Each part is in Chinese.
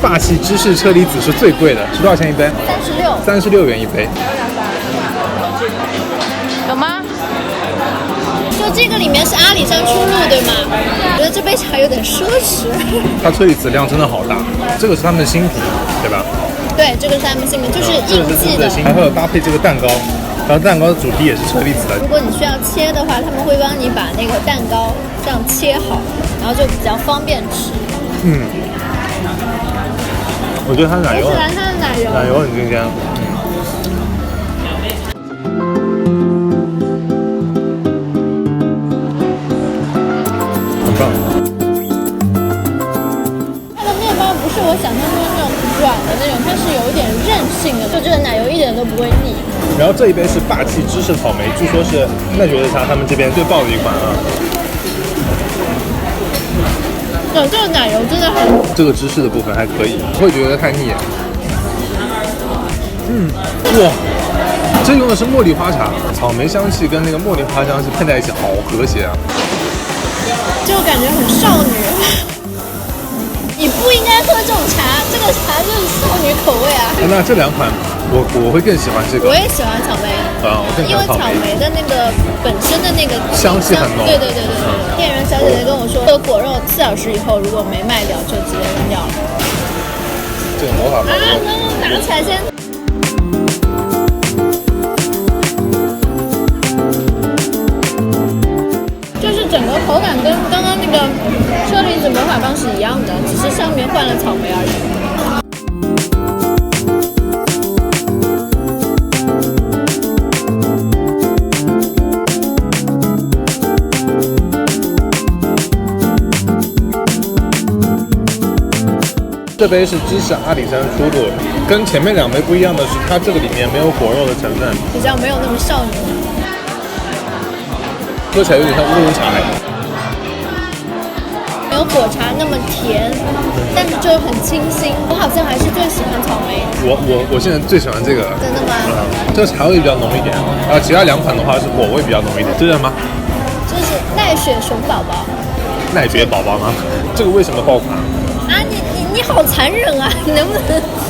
霸气芝士车厘子是最贵的，是多少钱一杯？36元一杯。有吗？就这个里面是阿里山初露对吗？我觉得这杯茶有点奢侈。它车厘子量真的好大，这个是他们的新品，对吧？对，这个是他们新品，就是应季的。还会有搭配这个蛋糕，然后蛋糕的主题也是车厘子的。如果你需要切的话，他们会帮你把那个蛋糕这样切好，然后就比较方便吃。嗯。我觉得它奶油，我喜欢它的奶油很新鲜，很棒。它的面包不是我想象中那种软的那种，它是有一点韧性的，就这个奶油一点都不会腻。然后这一杯是霸气芝士草莓，据说是奈雪的茶他们这边最爆的一款啊。这个奶油真的很，这个芝士的部分还可以，不会觉得太腻。哇，这用的是茉莉花茶，草莓香气跟那个茉莉花香气配在一起，好和谐啊！就感觉很少女。你不应该喝这种茶，这个茶就是少女口味啊。那这两款我会更喜欢这个。我也喜欢草莓啊，我更喜因为欢草莓的那个本身的那个香气很浓。对。店员小姐姐跟我说，这个果肉4小时以后如果没卖掉，就直接扔掉了。这个魔法棒那拿起来先。就是整个口感跟刚刚那个车厘子魔法棒是一样的，只是上面换了草莓而已。这杯是芝士阿里山初露，跟前面2杯不一样的是，它这个里面没有果肉的成分，比较没有那么少女，喝起来有点像乌龙茶。没有果茶那么甜，但是就很清新。我好像还是最喜欢草莓。我现在最喜欢这个。真的吗？这个茶味比较浓一点，然后其他2款的话是果味比较浓一点。这是什么？这是奈雪熊宝宝。奈雪宝宝吗？这个为什么爆款？啊，你好残忍啊！你能不能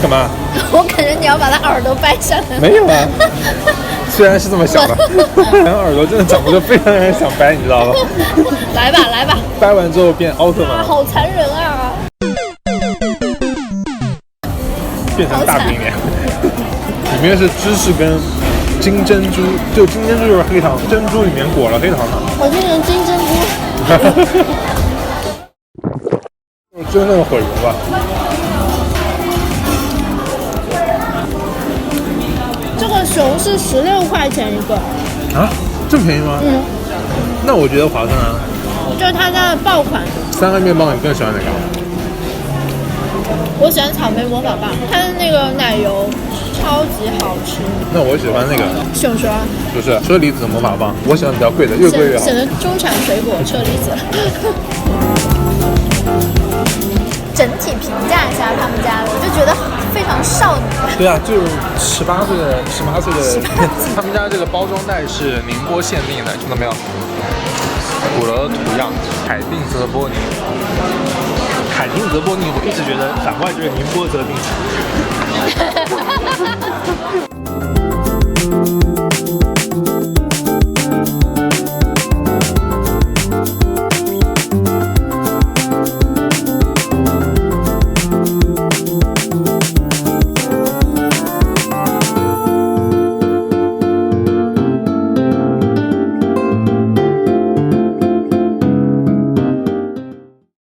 干嘛？我感觉你要把他耳朵掰下来。没有啊，虽然是这么想的，但耳朵真的长得就非常让人想掰，你知道吗？来吧，掰完之后变奥特曼，好残忍啊！变成大饼脸，里面是芝士跟金珍珠，就金珍珠就是黑糖，珍珠里面裹了黑糖糖。我这人金珍珠。真正的毁容吧。这个熊是16块钱一个啊，这么便宜吗？那我觉得划算啊。就是他家的爆款。3个面包你更喜欢哪个？我喜欢草莓魔法棒，它的那个奶油超级好吃。那我喜欢那个熊熊，不是车厘子魔法棒，我喜欢比较贵的，越贵越好。显得中产水果车厘子。整体评价一下他们家的，我就觉得非常少女。对啊，就是18岁的，他们家这个包装袋是宁波限定的，看到没有？鼓楼的图样，海定泽波尼。海定泽波尼，我一直觉得反过来就是宁波泽定。